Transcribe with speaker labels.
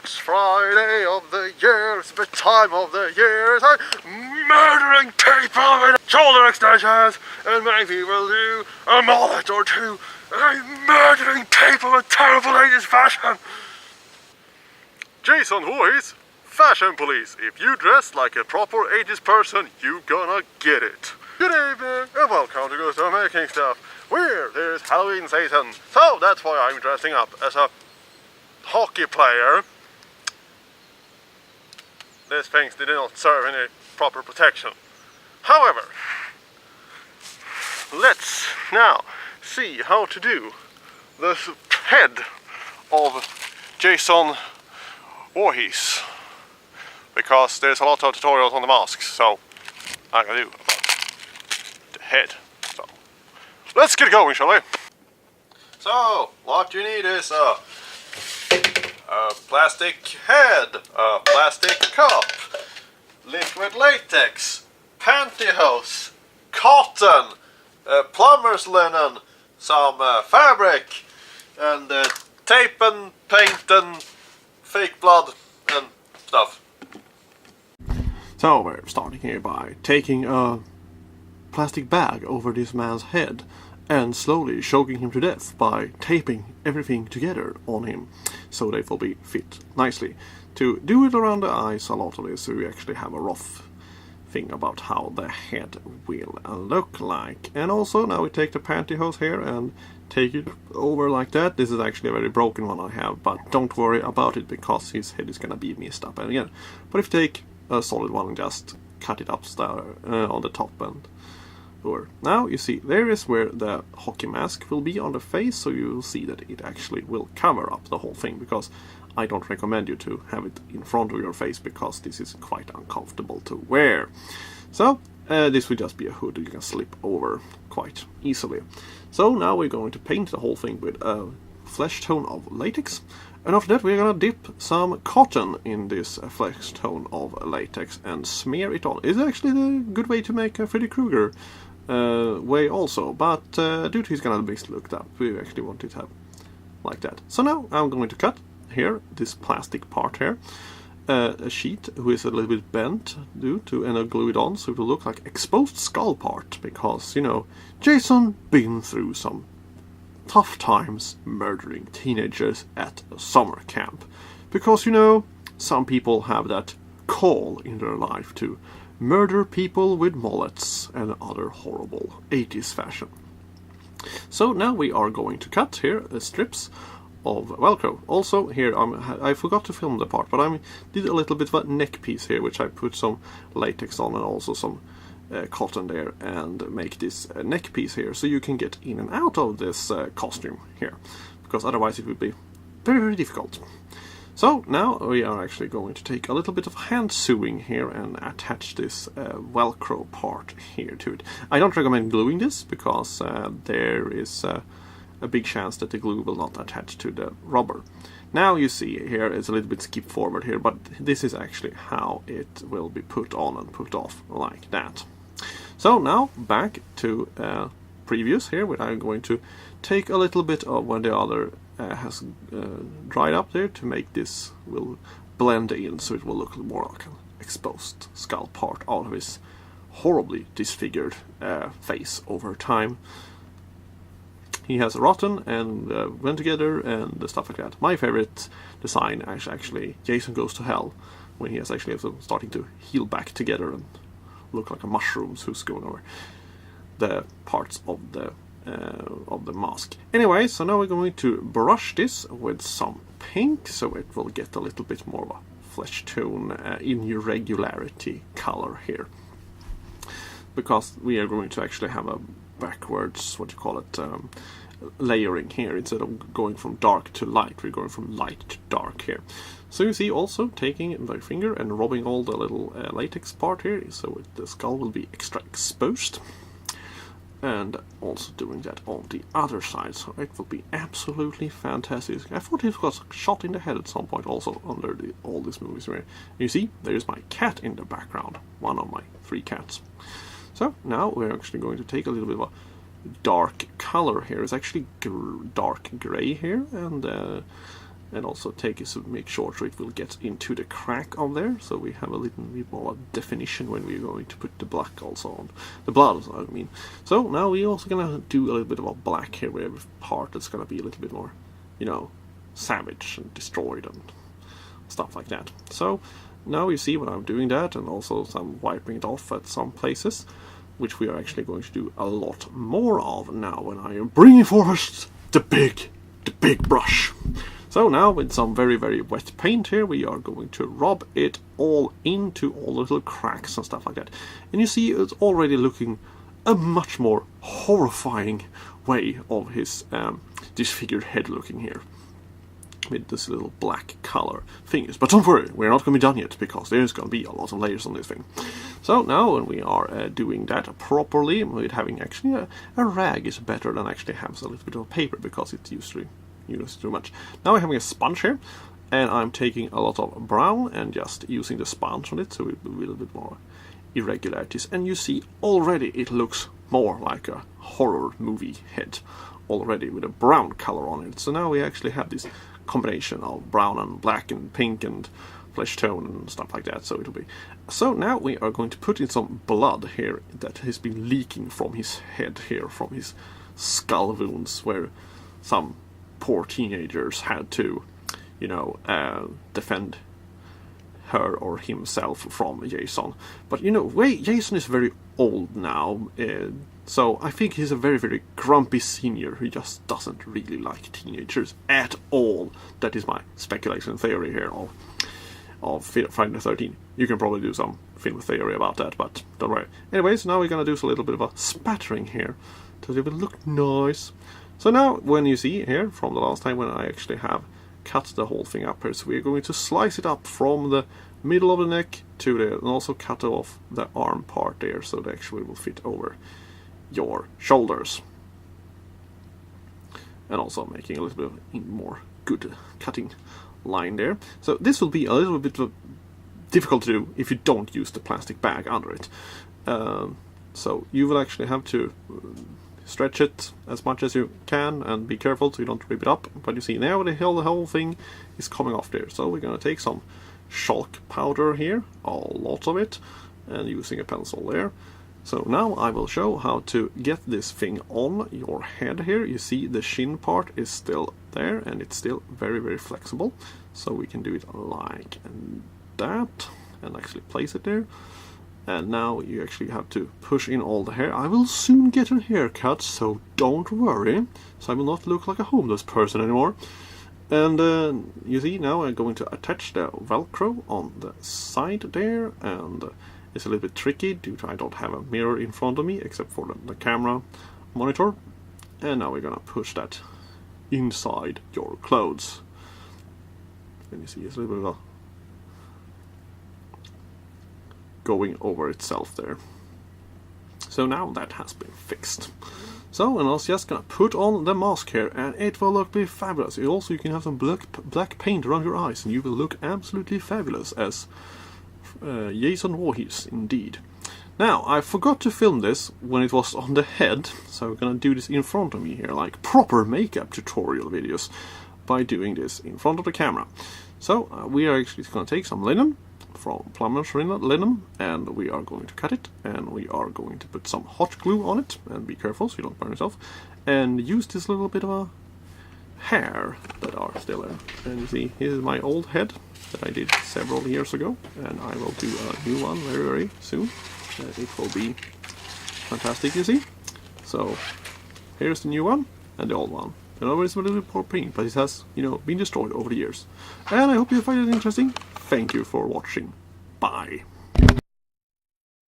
Speaker 1: It's Friday of the year, it's the time of the year. I'm murdering people with shoulder extensions, and many people do a mullet or two. I'm murdering people with terrible 80s fashion. Jason Voorhees, Fashion Police. If you dress like a proper 80s person, you gonna get it. Good evening, and welcome to Go Start Making Stuff, where there's Halloween season. So that's why I'm dressing up as a hockey player. These things did not serve any proper protection. However, let's now see how to do the head of Jason Voorhees, because there's a lot of tutorials on the masks, so I'm gonna do about the head. So let's get going, shall we? So what you need is a plastic head, a plastic cup, liquid latex, pantyhose, cotton, plumber's linen, some fabric, and tape and paint and fake blood and stuff. So we're starting here by taking a plastic bag over this man's head and slowly choking him to death by taping everything together on him so they will be fit nicely. To do it around the eyes a lot of this, so we actually have a rough thing about how the head will look like. And also now we take the pantyhose here and take it over like that. This is actually a very broken one I have, but don't worry about it because his head is gonna be messed up again. But if you take a solid one and just cut it up on the top end. Now you see there is where the hockey mask will be on the face, so you will see that it actually will cover up the whole thing, because I don't recommend you to have it in front of your face because this is quite uncomfortable to wear. So this will just be a hood you can slip over quite easily. So now we're going to paint the whole thing with a flesh tone of latex, and after that we're gonna dip some cotton in this flesh tone of latex and smear it on. It's actually a good way to make a Freddy Krueger way also, but due to his kind of mixed looked up, we actually want it to have like that. So now I'm going to cut here this plastic part here, a sheet who is a little bit bent and I'll glue it on so it will look like exposed skull part, because you know Jason been through some tough times murdering teenagers at a summer camp, because you know some people have that call in their life to murder people with mullets and other horrible 80s fashion. So now we are going to cut here strips of Velcro. Also here I forgot to film the part, but I did a little bit of a neck piece here which I put some latex on and also some cotton there, and make this neck piece here so you can get in and out of this costume here, because otherwise it would be very, very difficult. So now we are actually going to take a little bit of hand sewing here and attach this Velcro part here to it. I don't recommend gluing this because there is a big chance that the glue will not attach to the rubber. Now you see here it's a little bit skip forward here, but this is actually how it will be put on and put off like that. So now back to previous here, where I'm going to take a little bit of when the other has dried up there to make this will blend in, so it will look more like an exposed skull part out of his horribly disfigured face over time. He has rotten and went together and stuff like that. My favorite design is actually Jason Goes to Hell, when he is actually starting to heal back together and look like a mushrooms who's going over the parts of the mask. Anyway, so now we're going to brush this with some pink so it will get a little bit more of a flesh tone in irregularity color here, because we are going to actually have a backwards, what do you call it, layering here. Instead of going from dark to light, we're going from light to dark here. So you see also taking my finger and rubbing all the little latex part here so the skull will be extra exposed, and also doing that on the other side, so it will be absolutely fantastic. I thought it was shot in the head at some point also under all these movies here. You see there's my cat in the background, one of my 3 cats. So now we're actually going to take a little bit of a dark color here. It's actually dark gray here, and and also make sure so it will get into the crack on there, so we have a little bit more definition when we're going to put the black also on. The blood, I mean. So now we're also gonna do a little bit of a black here with every part that's gonna be a little bit more, you know, savage and destroyed and stuff like that. So now you see when I'm doing that, and also I'm wiping it off at some places, which we are actually going to do a lot more of now when I am bringing forward the big brush. So now with some very, very wet paint here, we are going to rub it all into all the little cracks and stuff like that. And you see it's already looking a much more horrifying way of his disfigured head looking here, with this little black color fingers. But don't worry, we're not going to be done yet, because there's going to be a lot of layers on this thing. So now when we are doing that properly, with having actually a rag is better than actually having a little bit of paper, because it's usually too much. Now I'm having a sponge here, and I'm taking a lot of brown and just using the sponge on it, so it will be a little bit more irregularities. And you see already it looks more like a horror movie head already, with a brown color on it. So now we actually have this combination of brown and black and pink and flesh tone and stuff like that. So it'll be. So now we are going to put in some blood here that has been leaking from his head here, from his skull wounds, where some poor teenagers had to, you know, defend her or himself from Jason. But you know, Jason is very old now, so I think he's a very, very grumpy senior who just doesn't really like teenagers at all. That is my speculation theory here of Friday the 13th. You can probably do some film theory about that, but don't worry. Anyways, now we're gonna do a little bit of a spattering here, so it will look nice. So now, when you see here, from the last time when I actually have cut the whole thing up here, so we're going to slice it up from the middle of the neck to there, and also cut off the arm part there, so it actually will fit over your shoulders. And also making a little bit of a more good cutting line there. So this will be a little bit difficult to do if you don't use the plastic bag under it. So you will actually have to stretch it as much as you can and be careful so you don't rip it up. But you see now the whole thing is coming off there. So we're going to take some chalk powder here, a lot of it, and using a pencil there. So now I will show how to get this thing on your head here. You see the chin part is still there, and it's still very, very flexible. So we can do it like that and actually place it there. And now you actually have to push in all the hair. I will soon get a haircut, so don't worry. So I will not look like a homeless person anymore. And you see now I'm going to attach the Velcro on the side there. And it's a little bit tricky due to I don't have a mirror in front of me except for the camera monitor. And now we're going to push that inside your clothes. And you see it's a little bit of a going over itself there. So now that has been fixed. So, and I was just gonna put on the mask here, and it will look fabulous. Also, you can have some black paint around your eyes, and you will look absolutely fabulous as Jason Voorhees, indeed. Now, I forgot to film this when it was on the head, so I'm gonna do this in front of me here, like proper makeup tutorial videos, by doing this in front of the camera. So, we are actually gonna take some linen, from plumber's linen, and we are going to cut it, and we are going to put some hot glue on it, and be careful so you don't burn yourself, and use this little bit of a hair that are still there. And you see, here's my old head that I did several years ago, and I will do a new one very, very soon. It will be fantastic, you see. So here's the new one and the old one. I know it's a little bit more pink, but it has, you know, been destroyed over the years. And I hope you find it interesting. Thank you for watching. Bye.